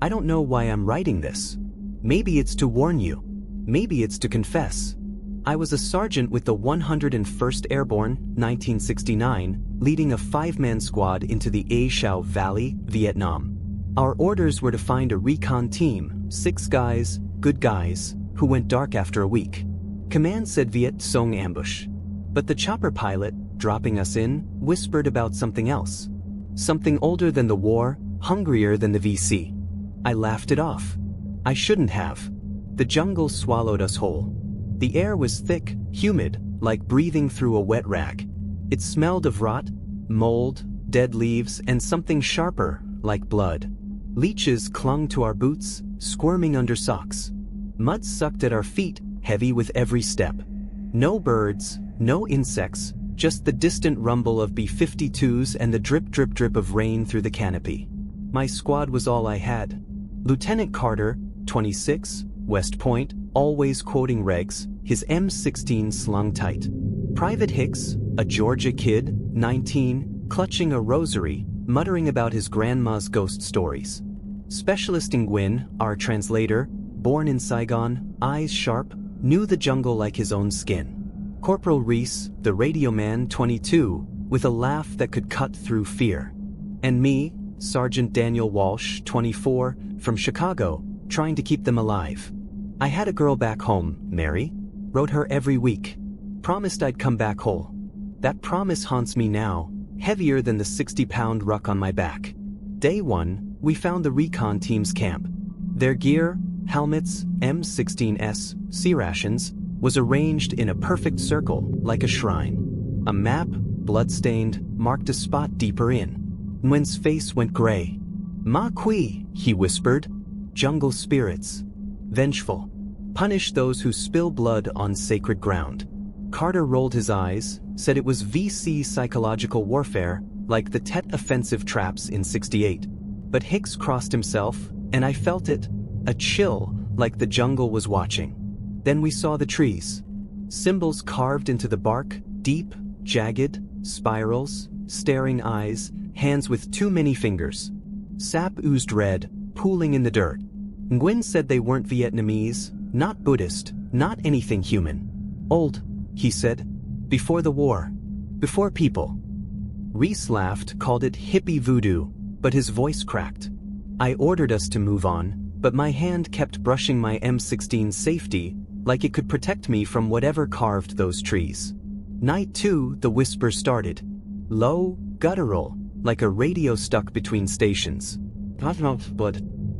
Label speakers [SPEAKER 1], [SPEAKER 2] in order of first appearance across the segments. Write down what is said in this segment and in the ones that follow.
[SPEAKER 1] I don't know why I'm writing this. Maybe it's to warn you. Maybe it's to confess. I was a sergeant with the 101st Airborne, 1969, leading a 5-man squad into the A Shau Valley, Vietnam. Our orders were to find a recon team, 6 guys, good guys, who went dark after a week. Command said Viet Cong ambush. But the chopper pilot, dropping us in, whispered about something else. Something older than the war, hungrier than the VC. I laughed it off. I shouldn't have. The jungle swallowed us whole. The air was thick, humid, like breathing through a wet rag. It smelled of rot, mold, dead leaves, and something sharper, like blood. Leeches clung to our boots, squirming under socks. Mud sucked at our feet, heavy with every step. No birds, no insects, just the distant rumble of B-52s and the drip drip drip of rain through the canopy. My squad was all I had. Lieutenant Carter, 26, West Point, always quoting regs, his M16 slung tight. Private Hicks, a Georgia kid, 19, clutching a rosary, muttering about his grandma's ghost stories. Specialist Nguyen, our translator, born in Saigon, eyes sharp, knew the jungle like his own skin. Corporal Reese, the radio man, 22, with a laugh that could cut through fear. And me, Sergeant Daniel Walsh, 24, from Chicago, trying to keep them alive. I had a girl back home, Mary. Wrote her every week. Promised I'd come back whole. That promise haunts me now, heavier than the 60-pound ruck on my back. Day 1, we found the recon team's camp. Their gear, helmets, M16s, C-rations, was arranged in a perfect circle, like a shrine. A map, blood-stained, marked a spot deeper in. Nguyen's face went gray. "Ma Kui," he whispered. "Jungle spirits. Vengeful. Punish those who spill blood on sacred ground." Carter rolled his eyes, said it was VC psychological warfare, like the Tet offensive traps in '68. But Hicks crossed himself, and I felt it, a chill, like the jungle was watching. Then we saw the trees. Symbols carved into the bark, deep, jagged, spirals, staring eyes, hands with too many fingers. Sap oozed red, pooling in the dirt. Nguyen said they weren't Vietnamese, not Buddhist, not anything human. Old, he said. Before the war. Before people. Reese laughed, called it hippie voodoo, but his voice cracked. I ordered us to move on, but my hand kept brushing my M16 safety, like it could protect me from whatever carved those trees. Night 2, the whisper started. Low, guttural, like a radio stuck between stations. But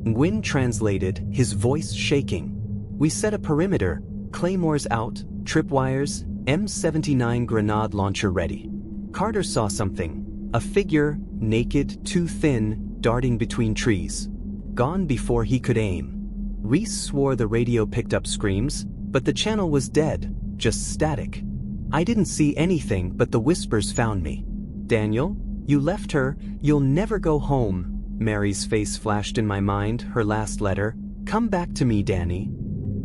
[SPEAKER 1] Nguyen translated, his voice shaking. We set a perimeter, claymores out, tripwires, M79 grenade launcher ready. Carter saw something. A figure, naked, too thin, darting between trees. Gone before he could aim. Reese swore the radio picked up screams, but the channel was dead, just static. I didn't see anything, but the whispers found me. "Daniel, you left her, you'll never go home." Mary's face flashed in my mind, her last letter. "Come back to me, Danny."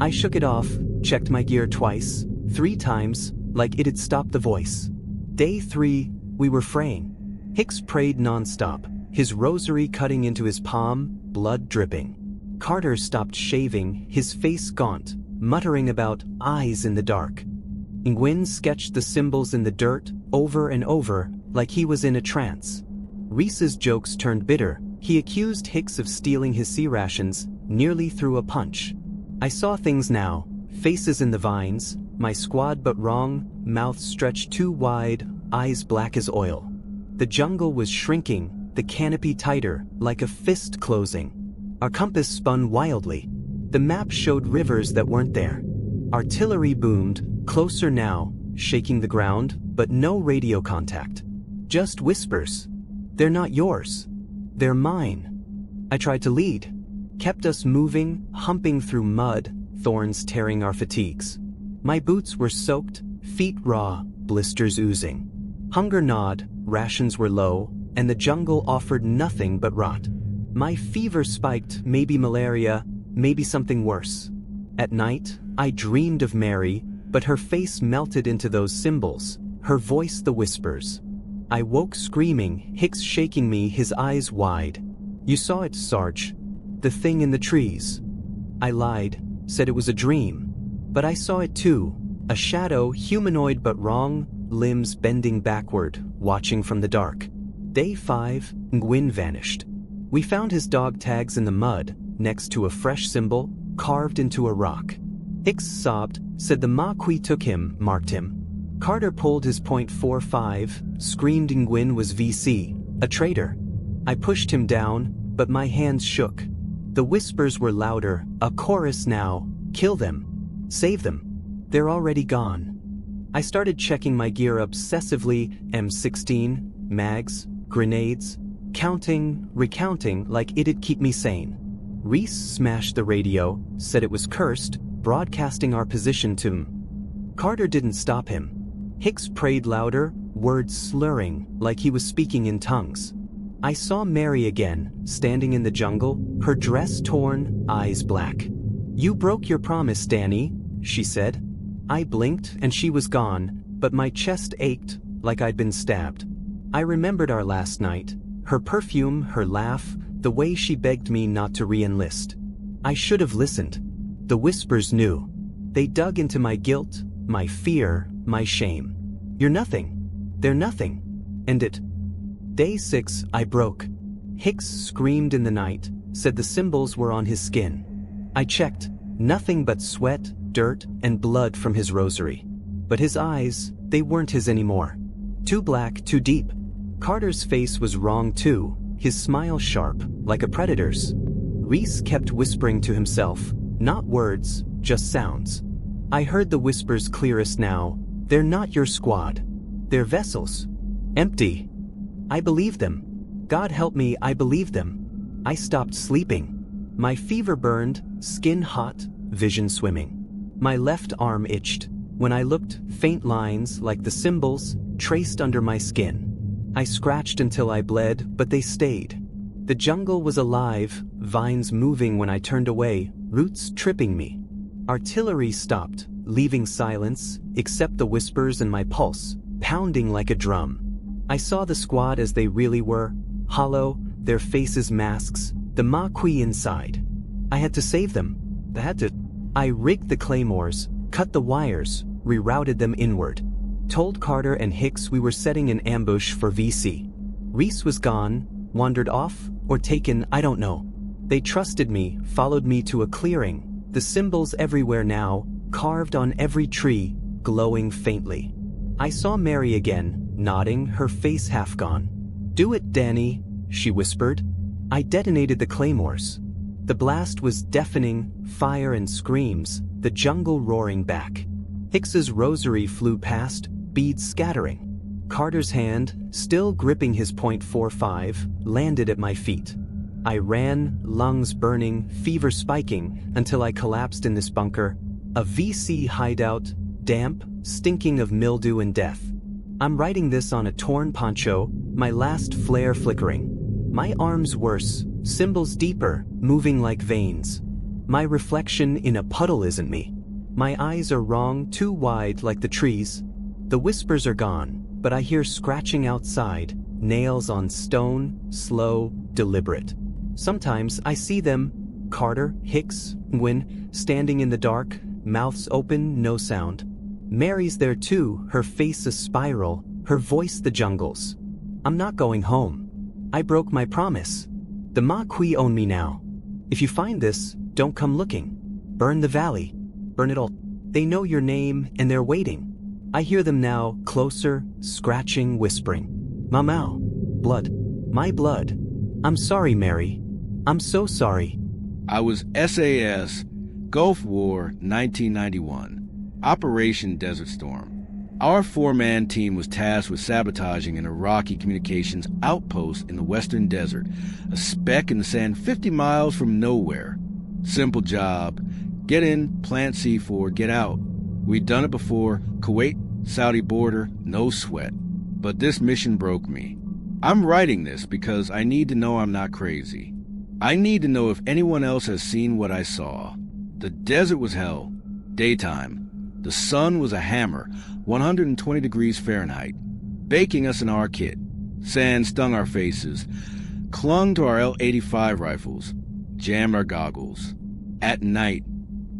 [SPEAKER 1] I shook it off, checked my gear twice, 3 times, like it had stopped the voice. Day 3, we were fraying. Hicks prayed nonstop, his rosary cutting into his palm, blood dripping. Carter stopped shaving, his face gaunt, muttering about eyes in the dark. Nguyen sketched the symbols in the dirt, over and over, like he was in a trance. Reese's jokes turned bitter. He accused Hicks of stealing his C-rations, nearly threw a punch. I saw things now, faces in the vines, my squad but wrong, mouth stretched too wide, eyes black as oil. The jungle was shrinking, the canopy tighter, like a fist closing. Our compass spun wildly. The map showed rivers that weren't there. Artillery boomed, closer now, shaking the ground, but no radio contact. Just whispers. "They're not yours. They're mine." I tried to lead. Kept us moving, humping through mud, thorns tearing our fatigues. My boots were soaked, feet raw, blisters oozing. Hunger gnawed, rations were low, and the jungle offered nothing but rot. My fever spiked, maybe malaria, maybe something worse. At night, I dreamed of Mary, but her face melted into those symbols, her voice the whispers. I woke screaming, Hicks shaking me, his eyes wide. You saw it, Sarge. The thing in the trees. I lied, said it was a dream. But I saw it too. A shadow, humanoid but wrong, limbs bending backward, watching from the dark. Day 5, Nguyen vanished. We found his dog tags in the mud, next to a fresh symbol, carved into a rock. Hicks sobbed, said the Maquis took him, marked him. Carter pulled his .45, screamed Nguyen was VC, a traitor. I pushed him down, but my hands shook. The whispers were louder, a chorus now, kill them. Save them. They're already gone. I started checking my gear obsessively, M16, mags, grenades, counting, recounting like it'd keep me sane. Reese smashed the radio, said it was cursed, broadcasting our position to him. Carter didn't stop him. Hicks prayed louder, words slurring, like he was speaking in tongues. I saw Mary again, standing in the jungle, her dress torn, eyes black. You broke your promise, Danny, she said. I blinked and she was gone, but my chest ached, like I'd been stabbed. I remembered our last night, her perfume, her laugh, the way she begged me not to re-enlist. I should have listened. The whispers knew. They dug into my guilt, my fear, my shame. You're nothing. They're nothing. And it. Day 6, I broke. Hicks screamed in the night, said the symbols were on his skin. I checked. Nothing but sweat, dirt, and blood from his rosary. But his eyes, they weren't his anymore. Too black, too deep. Carter's face was wrong too, his smile sharp, like a predator's. Reese kept whispering to himself, not words, just sounds. I heard the whispers clearest now. They're not your squad. They're vessels. Empty. I believed them. God help me, I believed them. I stopped sleeping. My fever burned, skin hot, vision swimming. My left arm itched. When I looked, faint lines, like the symbols, traced under my skin. I scratched until I bled, but they stayed. The jungle was alive, vines moving when I turned away, roots tripping me. Artillery stopped, leaving silence, except the whispers and my pulse, pounding like a drum. I saw the squad as they really were, hollow, their faces masks, the Maquis inside. I had to save them. I rigged the claymores, cut the wires, rerouted them inward. Told Carter and Hicks we were setting an ambush for VC. Reese was gone, wandered off, or taken, I don't know. They trusted me, followed me to a clearing, the symbols everywhere now, carved on every tree, glowing faintly. I saw Mary again, nodding, her face half gone. Do it, Danny, she whispered. I detonated the claymores. The blast was deafening, fire and screams, the jungle roaring back. Hicks's rosary flew past, beads scattering. Carter's hand, still gripping his .45, landed at my feet. I ran, lungs burning, fever spiking, until I collapsed in this bunker, a VC hideout, damp, stinking of mildew and death. I'm writing this on a torn poncho, my last flare flickering. My arms worse, symbols deeper, moving like veins. My reflection in a puddle isn't me. My eyes are wrong, too wide like the trees. The whispers are gone, but I hear scratching outside, nails on stone, slow, deliberate. Sometimes I see them, Carter, Hicks, Nguyen, standing in the dark, mouths open, no sound. Mary's there too, her face a spiral, her voice the jungle's. I'm not going home. I broke my promise. The Maquis own me now. If you find this, don't come looking. Burn the valley. Burn it all. They know your name and they're waiting. I hear them now, closer, scratching, whispering. Mamau. Blood. My blood. I'm sorry, Mary. I'm so sorry.
[SPEAKER 2] I was SAS, Gulf War, 1991. Operation Desert Storm. Our four-man team was tasked with sabotaging an Iraqi communications outpost in the western desert, a speck in the sand 50 miles from nowhere. Simple job. Get in, plant C4, get out. We'd done it before, Kuwait, Saudi border, no sweat. But this mission broke me. I'm writing this because I need to know I'm not crazy. I need to know if anyone else has seen what I saw. The desert was hell. Daytime. The sun was a hammer, 120 degrees Fahrenheit, baking us in our kit. Sand stung our faces, clung to our L-85 rifles, jammed our goggles. At night,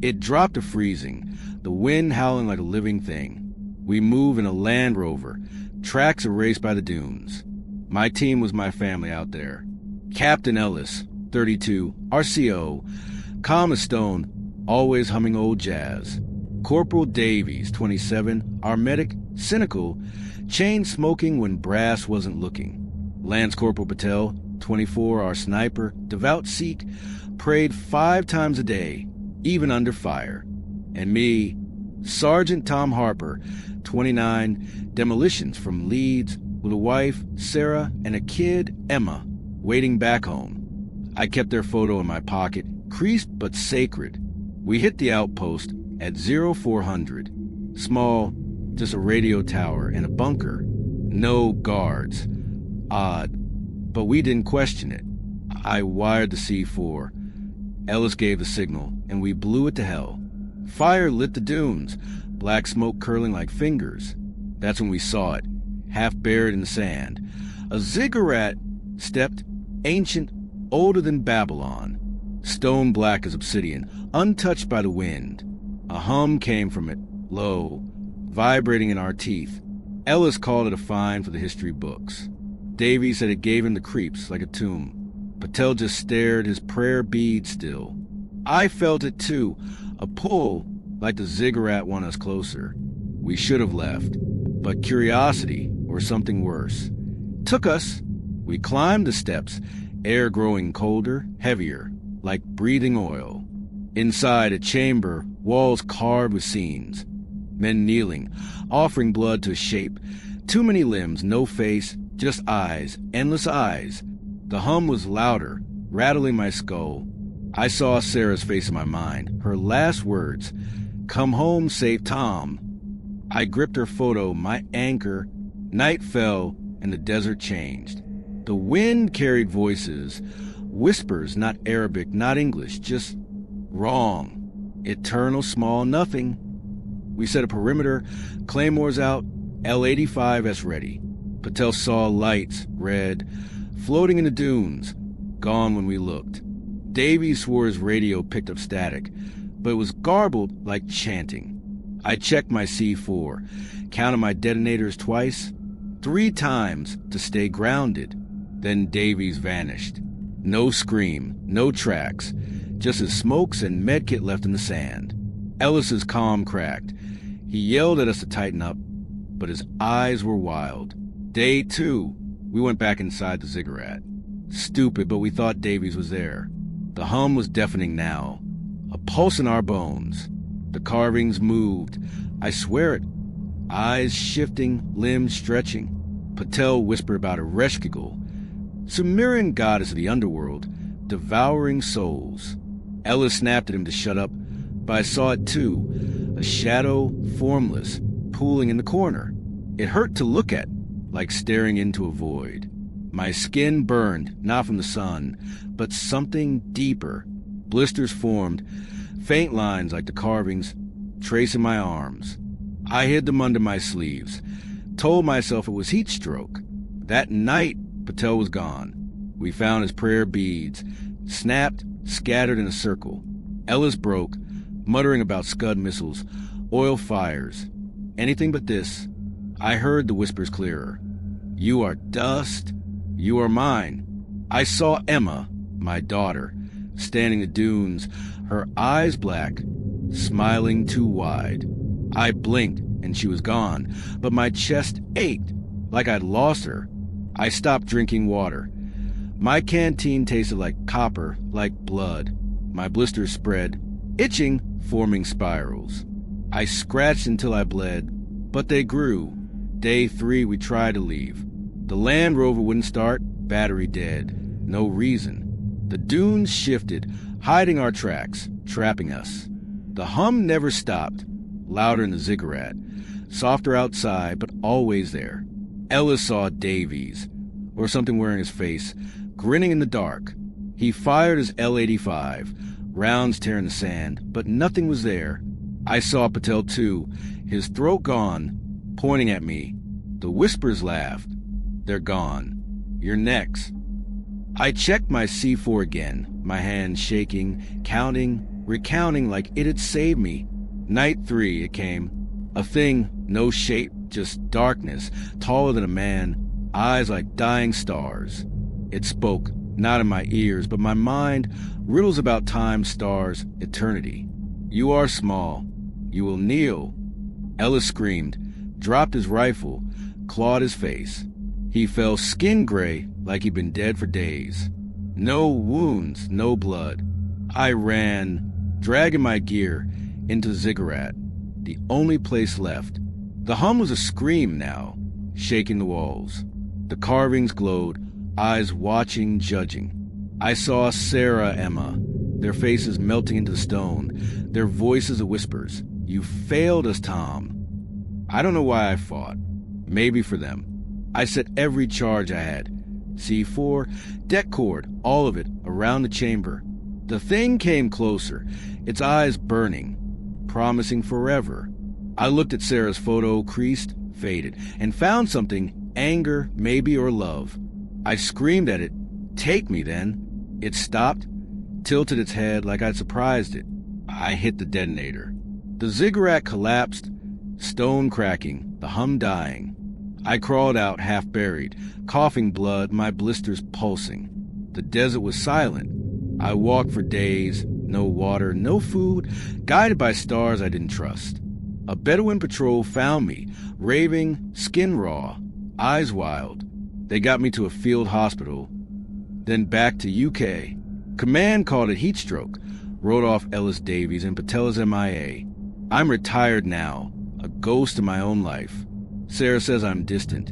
[SPEAKER 2] it dropped to freezing, the wind howling like a living thing. We move in a Land Rover, tracks erased by the dunes. My team was my family out there. Captain Ellis, 32, RCO, calm as stone, always humming old jazz. Corporal Davies, 27, our medic, cynical, chain smoking when brass wasn't looking. Lance Corporal Patel, 24, our sniper, devout Sikh, prayed 5 times a day, even under fire. And me, Sergeant Tom Harper, 29, demolitions from Leeds, with a wife, Sarah, and a kid, Emma, waiting back home. I kept their photo in my pocket, creased but sacred. We hit the outpost at 0400. Small, just a radio tower and a bunker. No guards. Odd, but we didn't question it. I wired the C4. Ellis gave the signal, and we blew it to hell. Fire lit the dunes, black smoke curling like fingers. That's when we saw it, half buried in the sand. A ziggurat stepped, ancient, older than Babylon. Stone black as obsidian, untouched by the wind. A hum came from it, low, vibrating in our teeth. Ellis called it a find for the history books. Davy said it gave him the creeps, like a tomb. Patel just stared, his prayer bead still. I felt it too, a pull, like the ziggurat won us closer. We should have left, but curiosity, or something worse, took us. We climbed the steps, air growing colder, heavier, like breathing oil. Inside a chamber, walls carved with scenes. Men kneeling, offering blood to a shape. Too many limbs, no face, just eyes, endless eyes. The hum was louder, rattling my skull. I saw Sarah's face in my mind, her last words, "Come home, save Tom." I gripped her photo, my anchor. Night fell, and the desert changed. The wind carried voices, whispers, not Arabic, not English, just wrong. Eternal small nothing. We set a perimeter, claymores out, L-85S ready. Patel saw lights, red, floating in the dunes, gone when we looked. Davy swore his radio picked up static, but it was garbled like chanting. I checked my C4, counted my detonators twice, 3 times to stay grounded. Then Davies vanished. No scream, no tracks, just his smokes and medkit left in the sand. Ellis's calm cracked. He yelled at us to tighten up, but his eyes were wild. Day 2, we went back inside the ziggurat. Stupid, but we thought Davies was there. The hum was deafening now, a pulse in our bones. The carvings moved. I swear it. Eyes shifting, limbs stretching. Patel whispered about a Reshkigal, Sumerian goddess of the underworld, devouring souls. Ellis snapped at him to shut up, but I saw it too, a shadow, formless, pooling in the corner. It hurt to look at, like staring into a void. My skin burned, not from the sun, but something deeper. Blisters formed, faint lines like the carvings, tracing my arms. I hid them under my sleeves, told myself it was heat stroke. That night, Patel was gone. We found his prayer beads, snapped, scattered in a circle. Ellis broke, muttering about Scud missiles, oil fires. Anything but this. I heard the whispers clearer. You are dust. You are mine. I saw Emma, my daughter, standing in the dunes, her eyes black, smiling too wide. I blinked, and she was gone, but my chest ached, like I'd lost her. I stopped drinking water. My canteen tasted like copper, like blood. My blisters spread, itching, forming spirals. I scratched until I bled, but they grew. Day 3, we tried to leave. The Land Rover wouldn't start, battery dead. No reason. The dunes shifted, hiding our tracks, trapping us. The hum never stopped, louder in the ziggurat, softer outside, but always there. Ellis saw Davies, or something wearing his face, grinning in the dark. He fired his L-85, rounds tearing the sand, but nothing was there. I saw Patel too, his throat gone, pointing at me. The whispers laughed. They're gone. You're next. I checked my C4 again, my hands shaking, counting, recounting like it had saved me. Night 3, it came. A thing, no shape, just darkness, taller than a man, eyes like dying stars. It spoke, not in my ears, but my mind, riddles about time, stars, eternity. You are small. You will kneel. Ellis screamed, dropped his rifle, clawed his face. He fell skin gray like he'd been dead for days. No wounds, no blood. I ran, dragging my gear, into Ziggurat, the only place left. The hum was a scream now, shaking the walls. The carvings glowed, eyes watching, judging. I saw Sarah, Emma, their faces melting into the stone, their voices a whispers. You failed us, Tom. I don't know why I fought. Maybe for them. I set every charge I had. C4, deck cord, all of it, around the chamber. The thing came closer, its eyes burning, promising forever. I looked at Sarah's photo, creased, faded, and found something, anger, maybe, or love. I screamed at it, take me then. It stopped, tilted its head like I'd surprised it. I hit the detonator. The ziggurat collapsed, stone cracking, the hum dying. I crawled out half buried, coughing blood, my blisters pulsing. The desert was silent. I walked for days, no water, no food, guided by stars I didn't trust. A Bedouin patrol found me, raving, skin raw, eyes wild. They got me to a field hospital, then back to UK. Command called it heat stroke, wrote off Ellis Davies and Patel's MIA. I'm retired now, a ghost of my own life. Sarah says I'm distant.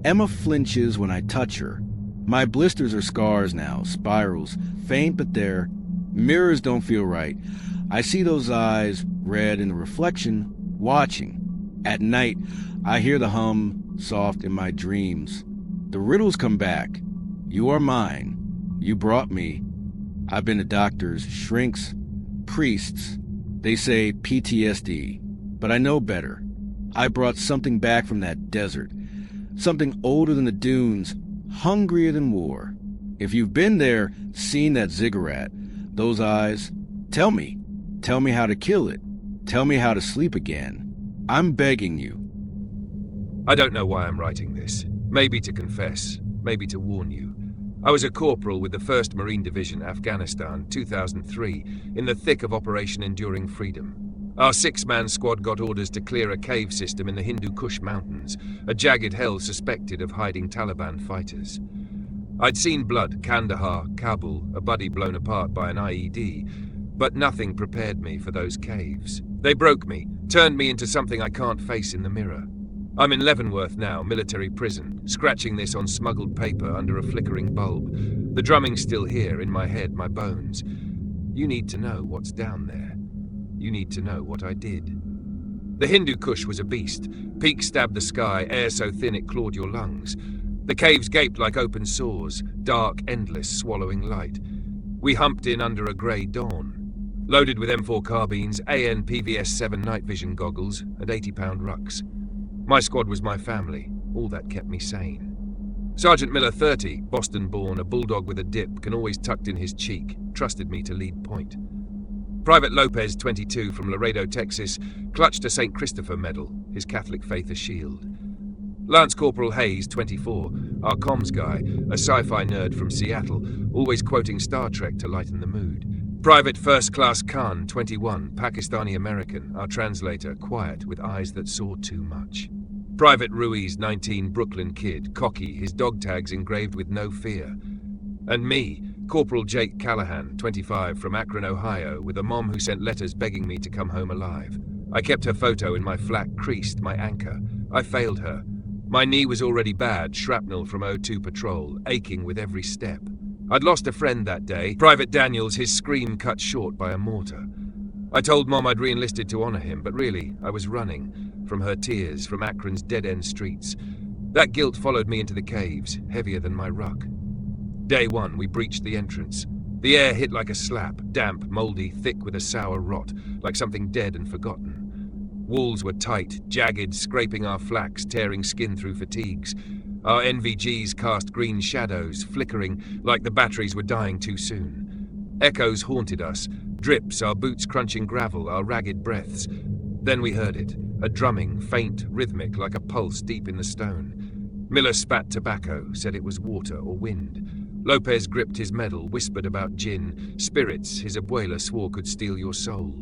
[SPEAKER 2] Emma flinches when I touch her. My blisters are scars now, spirals, faint but there. Mirrors don't feel right. I see those eyes, red in the reflection, watching. At night, I hear the hum, soft in my dreams. The riddles come back. You are mine. You brought me. I've been to doctors, shrinks, priests. They say PTSD, but I know better. I brought something back from that desert. Something older than the dunes, hungrier than war. If you've been there, seen that ziggurat, those eyes, tell me. Tell me how to kill it. Tell me how to sleep again. I'm begging you.
[SPEAKER 3] I don't know why I'm writing this. Maybe to confess, maybe to warn you. I was a corporal with the 1st Marine Division, Afghanistan, 2003, in the thick of Operation Enduring Freedom. Our 6-man squad got orders to clear a cave system in the Hindu Kush Mountains, a jagged hell suspected of hiding Taliban fighters. I'd seen blood, Kandahar, Kabul, a buddy blown apart by an IED, but nothing prepared me for those caves. They broke me, turned me into something I can't face in the mirror. I'm in Leavenworth now, military prison, scratching this on smuggled paper under a flickering bulb. The drumming's still here, in my head, my bones. You need to know what's down there. You need to know what I did. The Hindu Kush was a beast. Peak stabbed the sky, air so thin it clawed your lungs. The caves gaped like open sores, dark, endless, swallowing light. We humped in under a grey dawn, loaded with M4 carbines, AN PVS-7 night vision goggles, and 80-pound rucks. My squad was my family, all that kept me sane. Sergeant Miller, 30, Boston-born, a bulldog with a dip, can always tucked in his cheek, trusted me to lead point. Private Lopez, 22, from Laredo, Texas, clutched a St. Christopher medal, his Catholic faith a shield. Lance Corporal Hayes, 24, our comms guy, a sci-fi nerd from Seattle, always quoting Star Trek to lighten the mood. Private First Class Khan, 21, Pakistani-American, our translator, quiet, with eyes that saw too much. Private Ruiz, 19, Brooklyn kid, cocky, his dog tags engraved with no fear. And me, Corporal Jake Callahan, 25, from Akron, Ohio, with a mom who sent letters begging me to come home alive. I kept her photo in my flak creased, my anchor. I failed her. My knee was already bad, shrapnel from O2 patrol, aching with every step. I'd lost a friend that day, Private Daniels, his scream cut short by a mortar. I told Mom I'd re-enlisted to honor him, but really, I was running, from her tears, from Akron's dead-end streets. That guilt followed me into the caves, heavier than my ruck. Day 1, we breached the entrance. The air hit like a slap, damp, mouldy, thick with a sour rot, like something dead and forgotten. Walls were tight, jagged, scraping our flax, tearing skin through fatigues. Our NVGs cast green shadows, flickering like the batteries were dying too soon. Echoes haunted us, drips, our boots crunching gravel, our ragged breaths. Then we heard it, a drumming, faint, rhythmic, like a pulse deep in the stone. Miller spat tobacco, said it was water or wind. Lopez gripped his medal, whispered about gin, spirits his abuela swore could steal your soul.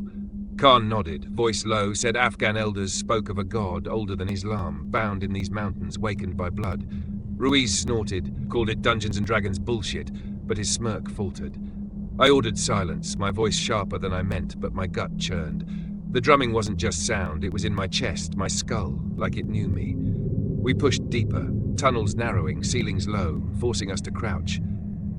[SPEAKER 3] Khan nodded, voice low, said Afghan elders spoke of a god older than Islam, bound in these mountains, wakened by blood. Ruiz snorted, called it Dungeons and Dragons bullshit, but his smirk faltered. I ordered silence, my voice sharper than I meant, but my gut churned. The drumming wasn't just sound, it was in my chest, my skull, like it knew me. We pushed deeper, tunnels narrowing, ceilings low, forcing us to crouch.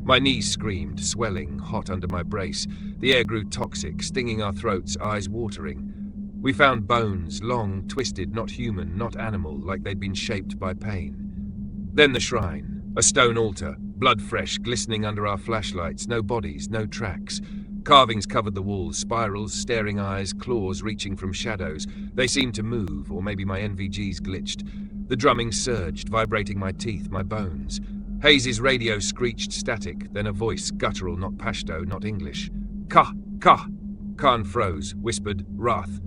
[SPEAKER 3] My knees screamed, swelling, hot under my brace. The air grew toxic, stinging our throats, eyes watering. We found bones, long, twisted, not human, not animal, like they'd been shaped by pain. Then the shrine, a stone altar, blood fresh, glistening under our flashlights, no bodies, no tracks. Carvings covered the walls, spirals, staring eyes, claws reaching from shadows. They seemed to move, or maybe my NVGs glitched. The drumming surged, vibrating my teeth, my bones. Hayes's radio screeched static, then a voice, guttural, not Pashto, not English. Ka! Ka! Khan froze, whispered, wrath.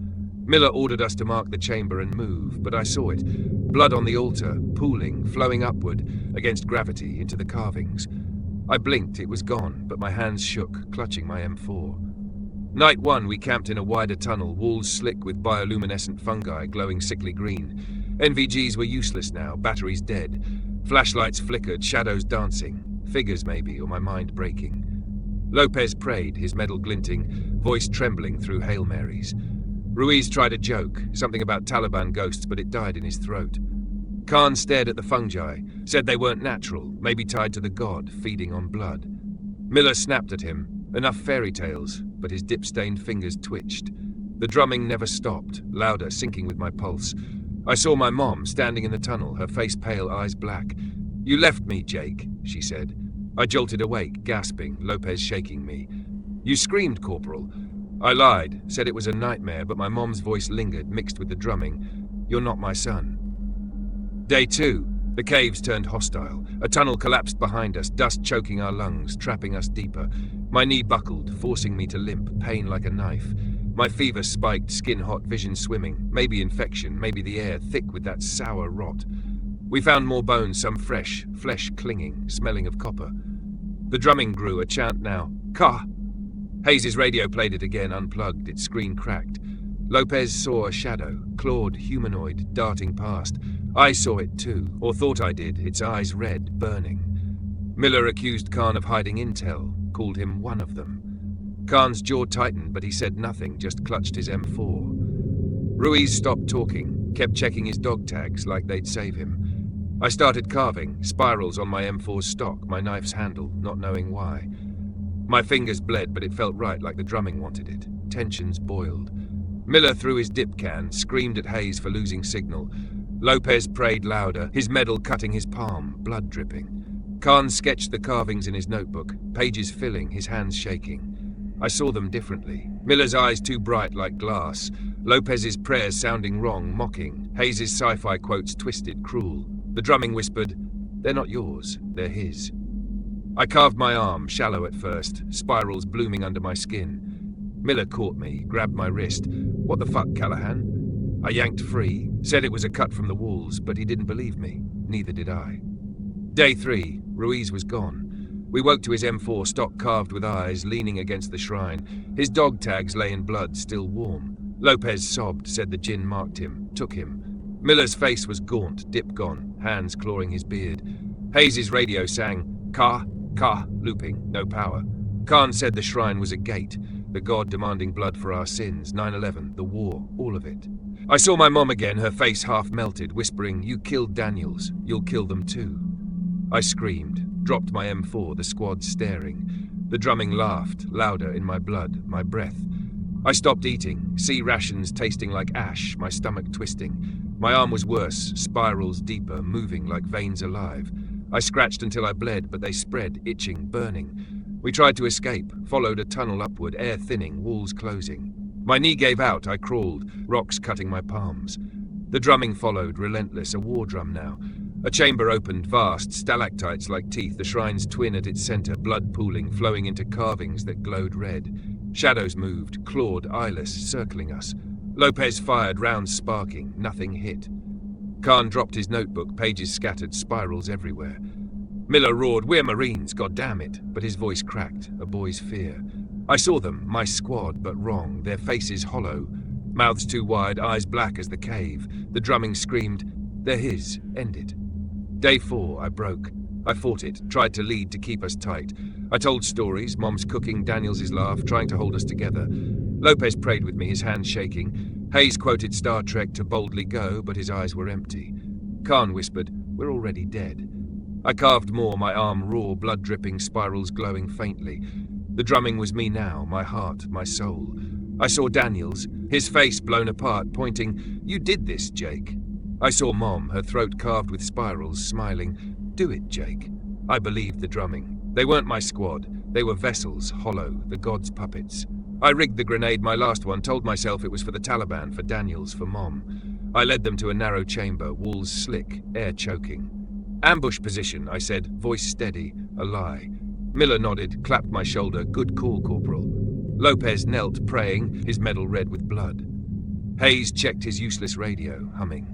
[SPEAKER 3] Miller ordered us to mark the chamber and move, but I saw it. Blood on the altar, pooling, flowing upward, against gravity, into the carvings. I blinked, it was gone, but my hands shook, clutching my M4. Night 1, we camped in a wider tunnel, walls slick with bioluminescent fungi glowing sickly green. NVGs were useless now, batteries dead. Flashlights flickered, shadows dancing. Figures maybe, or my mind breaking. Lopez prayed, his medal glinting, voice trembling through Hail Marys. Ruiz tried a joke, something about Taliban ghosts, but it died in his throat. Khan stared at the fungi, said they weren't natural, maybe tied to the god, feeding on blood. Miller snapped at him. Enough fairy tales, but his dip-stained fingers twitched. The drumming never stopped, louder, syncing with my pulse. I saw my mom standing in the tunnel, her face pale, eyes black. "You left me, Jake," she said. I jolted awake, gasping, Lopez shaking me. "You screamed, Corporal." I lied, said it was a nightmare, but my mom's voice lingered, mixed with the drumming. "You're not my son." Day 2. The caves turned hostile. A tunnel collapsed behind us, dust choking our lungs, trapping us deeper. My knee buckled, forcing me to limp, pain like a knife. My fever spiked, skin hot, vision swimming. Maybe infection, maybe the air, thick with that sour rot. We found more bones, some fresh, flesh clinging, smelling of copper. The drumming grew, a chant now. Ka! Hayes's radio played it again, unplugged, its screen cracked. Lopez saw a shadow, clawed, humanoid, darting past. I saw it too, or thought I did, its eyes red, burning. Miller accused Khan of hiding intel, called him one of them. Khan's jaw tightened, but he said nothing, just clutched his M4. Ruiz stopped talking, kept checking his dog tags like they'd save him. I started carving, spirals on my M4's stock, my knife's handle, not knowing why. My fingers bled, but it felt right, like the drumming wanted it. Tensions boiled. Miller threw his dip can, screamed at Hayes for losing signal. Lopez prayed louder, his medal cutting his palm, blood dripping. Khan sketched the carvings in his notebook, pages filling, his hands shaking. I saw them differently. Miller's eyes too bright like glass. Lopez's prayers sounding wrong, mocking. Hayes's sci-fi quotes twisted, cruel. The drumming whispered, "They're not yours, they're his." I carved my arm, shallow at first, spirals blooming under my skin. Miller caught me, grabbed my wrist. "What the fuck, Callahan?" I yanked free, said it was a cut from the walls, but he didn't believe me. Neither did I. Day 3. Ruiz was gone. We woke to his M4 stock carved with eyes, leaning against the shrine. His dog tags lay in blood, still warm. Lopez sobbed, said the djinn marked him, took him. Miller's face was gaunt, dip gone, hands clawing his beard. Hayes's radio sang, "Ka, Ka," looping, no power. Khan said the shrine was a gate, the god demanding blood for our sins, 9/11, the war, all of it. I saw my mom again, her face half melted, whispering, "You killed Daniels, you'll kill them too." I screamed, dropped my M4, the squad staring. The drumming laughed, louder in my blood, my breath. I stopped eating, sea rations tasting like ash, my stomach twisting. My arm was worse, spirals deeper, moving like veins alive. I scratched until I bled, but they spread, itching, burning. We tried to escape, followed a tunnel upward, air thinning, walls closing. My knee gave out, I crawled, rocks cutting my palms. The drumming followed, relentless, a war drum now. A chamber opened, vast, stalactites like teeth, the shrine's twin at its center, blood pooling, flowing into carvings that glowed red. Shadows moved, clawed, eyeless, circling us. Lopez fired, rounds sparking, nothing hit. Khan dropped his notebook, pages scattered, spirals everywhere. Miller roared, "We're Marines, goddammit!" But his voice cracked, a boy's fear. I saw them, my squad, but wrong, their faces hollow. Mouths too wide, eyes black as the cave. The drumming screamed, "They're his, end it." Day 4, I broke. I fought it, tried to lead to keep us tight. I told stories, Mom's cooking, Daniels' laugh, trying to hold us together. Lopez prayed with me, his hands shaking. Hayes quoted Star Trek to boldly go, but his eyes were empty. Khan whispered, "We're already dead." I carved more, my arm raw, blood dripping, spirals glowing faintly. The drumming was me now, my heart, my soul. I saw Daniels, his face blown apart, pointing, "You did this, Jake." I saw Mom, her throat carved with spirals, smiling, "Do it, Jake." I believed the drumming. They weren't my squad. They were vessels, hollow, the gods' puppets. I rigged the grenade, my last one, told myself it was for the Taliban, for Daniels, for Mom. I led them to a narrow chamber, walls slick, air choking. "Ambush position," I said, voice steady, a lie. Miller nodded, clapped my shoulder, "Good call, Corporal." Lopez knelt, praying, his medal red with blood. Hayes checked his useless radio, humming.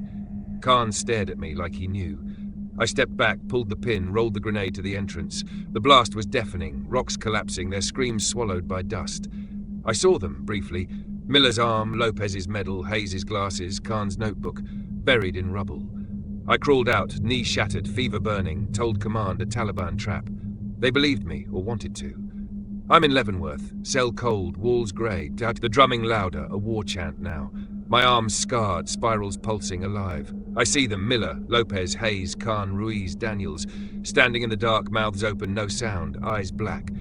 [SPEAKER 3] Khan stared at me like he knew. I stepped back, pulled the pin, rolled the grenade to the entrance. The blast was deafening, rocks collapsing, their screams swallowed by dust. I saw them, briefly. Miller's arm, Lopez's medal, Hayes' glasses, Khan's notebook, buried in rubble. I crawled out, knee shattered, fever burning, told command a Taliban trap. They believed me, or wanted to. I'm in Leavenworth, cell cold, walls grey, the drumming louder, a war chant now. My arms scarred, spirals pulsing, alive. I see them, Miller, Lopez, Hayes, Khan, Ruiz, Daniels, standing in the dark, mouths open, no sound, eyes black.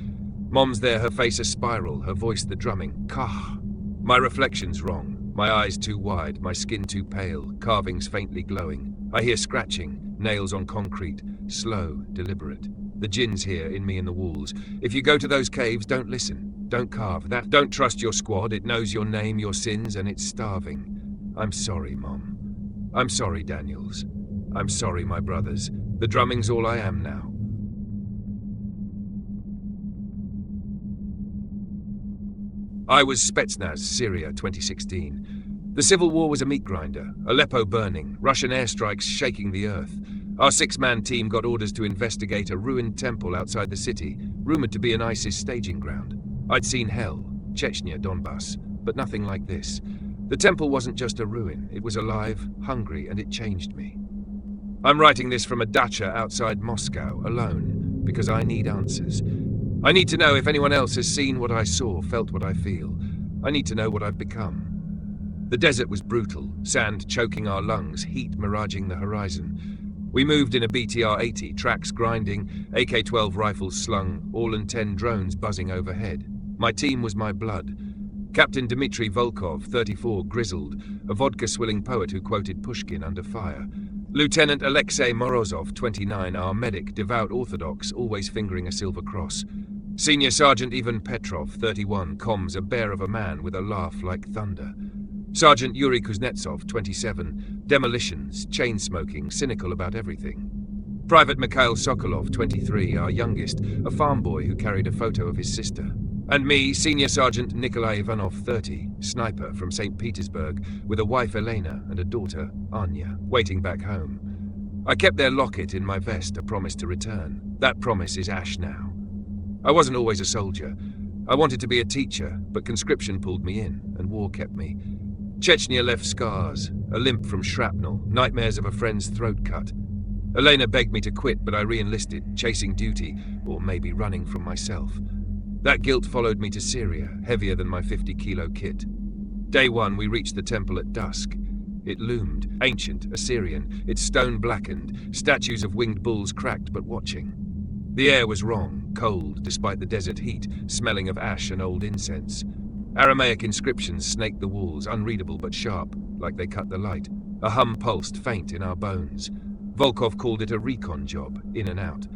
[SPEAKER 3] Mom's there, her face a spiral, her voice the drumming, "Kah." My reflection's wrong, my eyes too wide, my skin too pale, carvings faintly glowing. I hear scratching, nails on concrete, slow, deliberate. The jinn's here, in me in the walls. If you go to those caves, don't listen. Don't carve that. Don't trust your squad. It knows your name, your sins, and it's starving. I'm sorry, Mom. I'm sorry, Daniels. I'm sorry, my brothers. The drumming's all I am now. I was Spetsnaz, Syria, 2016. The civil war was a meat grinder, Aleppo burning, Russian airstrikes shaking the earth. Our 6-man team got orders to investigate a ruined temple outside the city, rumored to be an ISIS staging ground. I'd seen hell, Chechnya, Donbass, but nothing like this. The temple wasn't just a ruin, it was alive, hungry, and it changed me. I'm writing this from a dacha outside Moscow, alone, because I need answers. I need to know if anyone else has seen what I saw, felt what I feel. I need to know what I've become. The desert was brutal, sand choking our lungs, heat miraging the horizon. We moved in a BTR-80, tracks grinding, AK-12 rifles slung, all and 10 drones buzzing overhead. My team was my blood. Captain Dmitry Volkov, 34, grizzled, a vodka-swilling poet who quoted Pushkin under fire. Lieutenant Alexei Morozov, 29, our medic, devout Orthodox, always fingering a silver cross. Senior Sergeant Ivan Petrov, 31, comms, a bear of a man with a laugh like thunder. Sergeant Yuri Kuznetsov, 27, demolitions, chain-smoking, cynical about everything. Private Mikhail Sokolov, 23, our youngest, a farm boy who carried a photo of his sister. And me, Senior Sergeant Nikolai Ivanov, 30, sniper from St. Petersburg, with a wife Elena and a daughter, Anya, waiting back home. I kept their locket in my vest, a promise to return. That promise is ash now. I wasn't always a soldier. I wanted to be a teacher, but conscription pulled me in, and war kept me. Chechnya left scars, a limp from shrapnel, nightmares of a friend's throat cut. Elena begged me to quit, but I re-enlisted, chasing duty, or maybe running from myself. That guilt followed me to Syria, heavier than my 50-kilo kit. Day 1, we reached the temple at dusk. It loomed, ancient, Assyrian, its stone blackened, statues of winged bulls cracked but watching. The air was wrong, cold, despite the desert heat, smelling of ash and old incense. Aramaic inscriptions snaked the walls, unreadable but sharp, like they cut the light. A hum pulsed, faint in our bones. Volkov called it a recon job, in and out.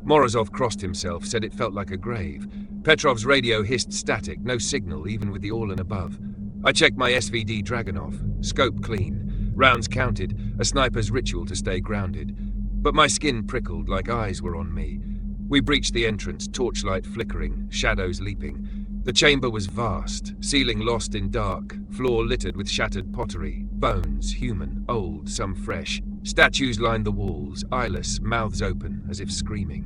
[SPEAKER 3] Morozov crossed himself, said it felt like a grave. Petrov's radio hissed static, no signal, even with the Orlan above. I checked my SVD Dragunov. Scope clean. Rounds counted, a sniper's ritual to stay grounded. but my skin prickled like eyes were on me. We breached the entrance, torchlight flickering, shadows leaping. The chamber was vast, ceiling lost in dark, floor littered with shattered pottery, bones, human, old, some fresh. Statues lined the walls, eyeless, mouths open, as if screaming.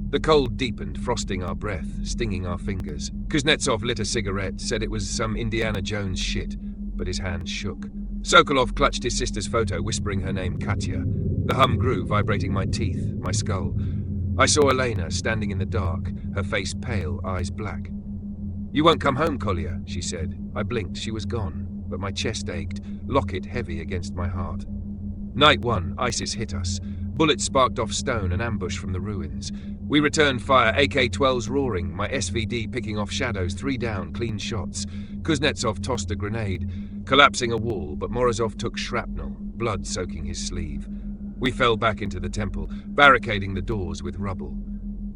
[SPEAKER 3] The cold deepened, frosting our breath, stinging our fingers. Kuznetsov lit a cigarette, said it was some Indiana Jones shit, but his hands shook. Sokolov clutched his sister's photo, whispering her name, Katya. The hum grew, vibrating my teeth, my skull. I saw Elena standing in the dark, her face pale, eyes black. "You won't come home, Kolya," she said. I blinked, she was gone, but my chest ached, locket heavy against my heart. Night 1, ISIS hit us. Bullets sparked off stone, an ambush from the ruins. We returned fire, AK-12s roaring, my SVD picking off shadows, 3 down, clean shots. Kuznetsov tossed a grenade, collapsing a wall, but Morozov took shrapnel, blood soaking his sleeve. We fell back into the temple, barricading the doors with rubble.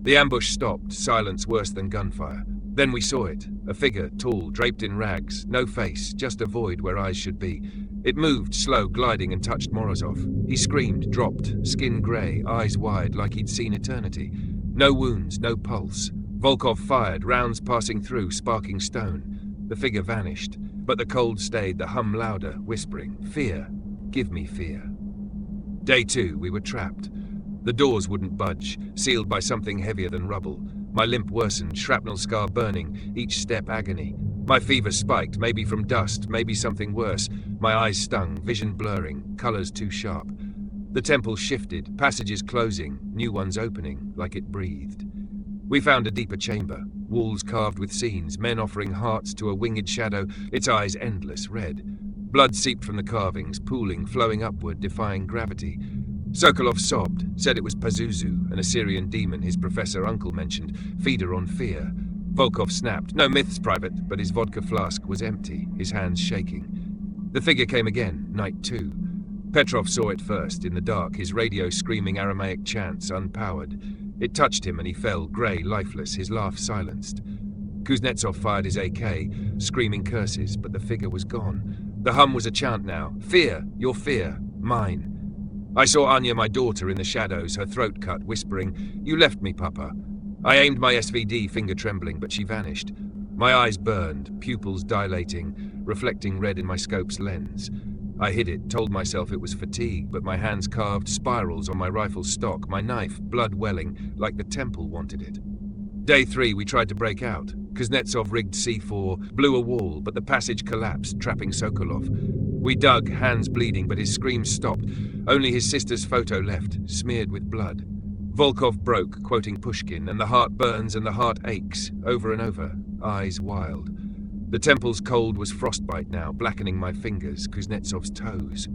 [SPEAKER 3] The ambush stopped, silence worse than gunfire. Then we saw it, a figure, tall, draped in rags, no face, just a void where eyes should be. It moved, slow, gliding, and touched Morozov. He screamed, dropped, skin grey, eyes wide, like he'd seen eternity. No wounds, no pulse. Volkov fired, rounds passing through, sparking stone. The figure vanished, but the cold stayed, the hum louder, whispering, "Fear, give me fear." Day 2, we were trapped. The doors wouldn't budge, sealed by something heavier than rubble. My limp worsened, shrapnel scar burning, each step agony. My fever spiked, maybe from dust, maybe something worse. My eyes stung, vision blurring, colors too sharp. The temple shifted, passages closing, new ones opening, like it breathed. We found a deeper chamber, walls carved with scenes, men offering hearts to a winged shadow, its eyes endless, red. Blood seeped from the carvings, pooling, flowing upward, defying gravity. Sokolov sobbed, said it was Pazuzu, an Assyrian demon his professor uncle mentioned, feeder on fear. Volkov snapped, "No myths, Private," but his vodka flask was empty, his hands shaking. The figure came again, night 2. Petrov saw it first, in the dark, his radio screaming Aramaic chants, unpowered. It touched him and he fell, grey, lifeless, his laugh silenced. Kuznetsov fired his AK, screaming curses, but the figure was gone. The hum was a chant now. "Fear, your fear, mine." I saw Anya, my daughter, in the shadows, her throat cut, whispering, "You left me, Papa." I aimed my SVD, finger trembling, but she vanished. My eyes burned, pupils dilating, reflecting red in my scope's lens. I hid it, told myself it was fatigue, but my hands carved spirals on my rifle stock, my knife, blood welling, like the temple wanted it. Day 3, we tried to break out. Kuznetsov rigged C4, blew a wall, but the passage collapsed, trapping Sokolov. We dug, hands bleeding, but his screams stopped. Only his sister's photo left, smeared with blood. Volkov broke, quoting Pushkin, and the heart burns and the heart aches, over and over, eyes wild. The temple's cold was frostbite now, blackening my fingers, Kuznetsov's toes.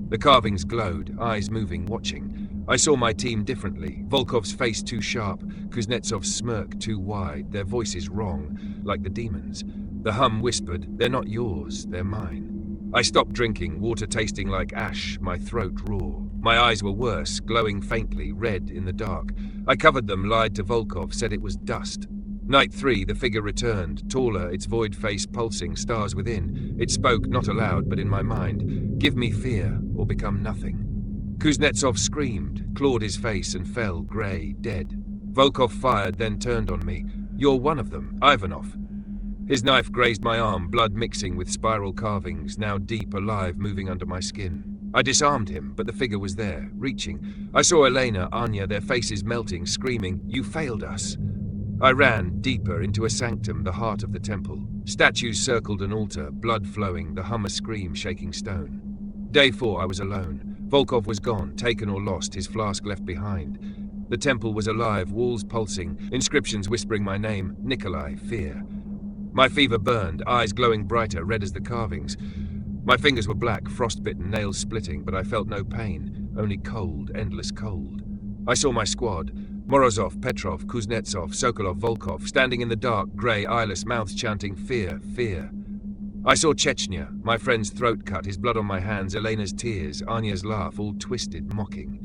[SPEAKER 3] The carvings glowed, eyes moving, watching. I saw my team differently, Volkov's face too sharp, Kuznetsov's smirk too wide, their voices wrong, like the demons. The hum whispered, "They're not yours, they're mine." I stopped drinking, water tasting like ash, my throat raw. My eyes were worse, glowing faintly, red in the dark. I covered them, lied to Volkov, said it was dust. Night 3, the figure returned, taller, its void face pulsing, stars within. It spoke, not aloud, but in my mind. "Give me fear, or become nothing." Kuznetsov screamed, clawed his face, and fell, grey, dead. Volkov fired, then turned on me. "You're one of them, Ivanov." His knife grazed my arm, blood mixing with spiral carvings, now deep, alive, moving under my skin. I disarmed him, but the figure was there, reaching. I saw Elena, Anya, their faces melting, screaming, "You failed us." I ran, deeper, into a sanctum, the heart of the temple. Statues circled an altar, blood flowing, the hum a scream, shaking stone. Day 4, I was alone. Volkov was gone, taken or lost, his flask left behind. The temple was alive, walls pulsing, inscriptions whispering my name, Nikolai, fear. My fever burned, eyes glowing brighter, red as the carvings. My fingers were black, frostbitten, nails splitting, but I felt no pain, only cold, endless cold. I saw my squad, Morozov, Petrov, Kuznetsov, Sokolov, Volkov, standing in the dark, grey, eyeless, mouths chanting, "Fear, fear." I saw Chechnya, my friend's throat cut, his blood on my hands, Elena's tears, Anya's laugh, all twisted, mocking.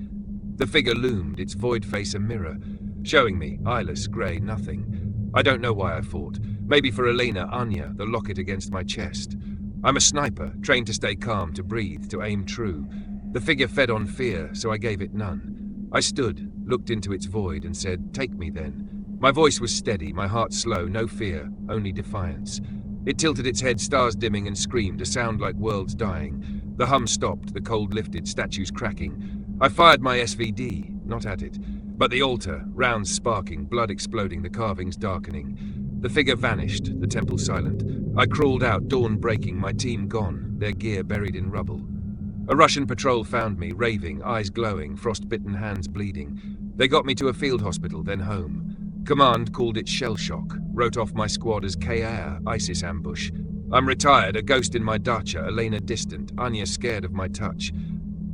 [SPEAKER 3] The figure loomed, its void face a mirror, showing me, eyeless, grey, nothing. I don't know why I fought. Maybe for Elena, Anya, the locket against my chest. I'm a sniper, trained to stay calm, to breathe, to aim true. The figure fed on fear, so I gave it none. I stood, looked into its void, and said, "Take me then." My voice was steady, my heart slow, no fear, only defiance. It tilted its head, stars dimming, and screamed, a sound like worlds dying. The hum stopped, the cold lifted, statues cracking. I fired my SVD, not at it, but the altar, rounds sparking, blood exploding, the carvings darkening. The figure vanished, the temple silent. I crawled out, dawn breaking, my team gone, their gear buried in rubble. A Russian patrol found me, raving, eyes glowing, frost-bitten hands bleeding. They got me to a field hospital, then home. Command called it shell shock, wrote off my squad as KR, ISIS ambush. I'm retired, a ghost in my dacha, Elena distant, Anya scared of my touch.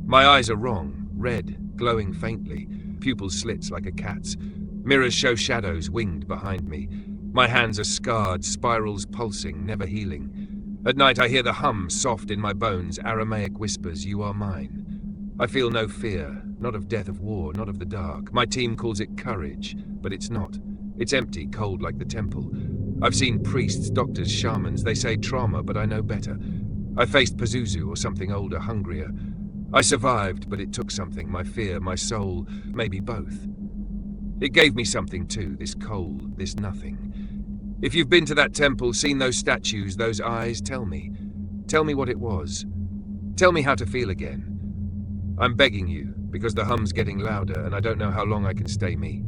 [SPEAKER 3] My eyes are wrong, red, glowing faintly, pupils slits like a cat's. Mirrors show shadows winged behind me. My hands are scarred, spirals pulsing, never healing. At night I hear the hum soft in my bones, Aramaic whispers, "You are mine." I feel no fear, not of death, of war, not of the dark. My team calls it courage, but it's not. It's empty, cold like the temple. I've seen priests, doctors, shamans. They say trauma, but I know better. I faced Pazuzu or something older, hungrier. I survived, but it took something, my fear, my soul, maybe both. It gave me something too, this cold, this nothing. If you've been to that temple, seen those statues, those eyes, tell me. Tell me what it was. Tell me how to feel again. I'm begging you, because the hum's getting louder and I don't know how long I can stay me.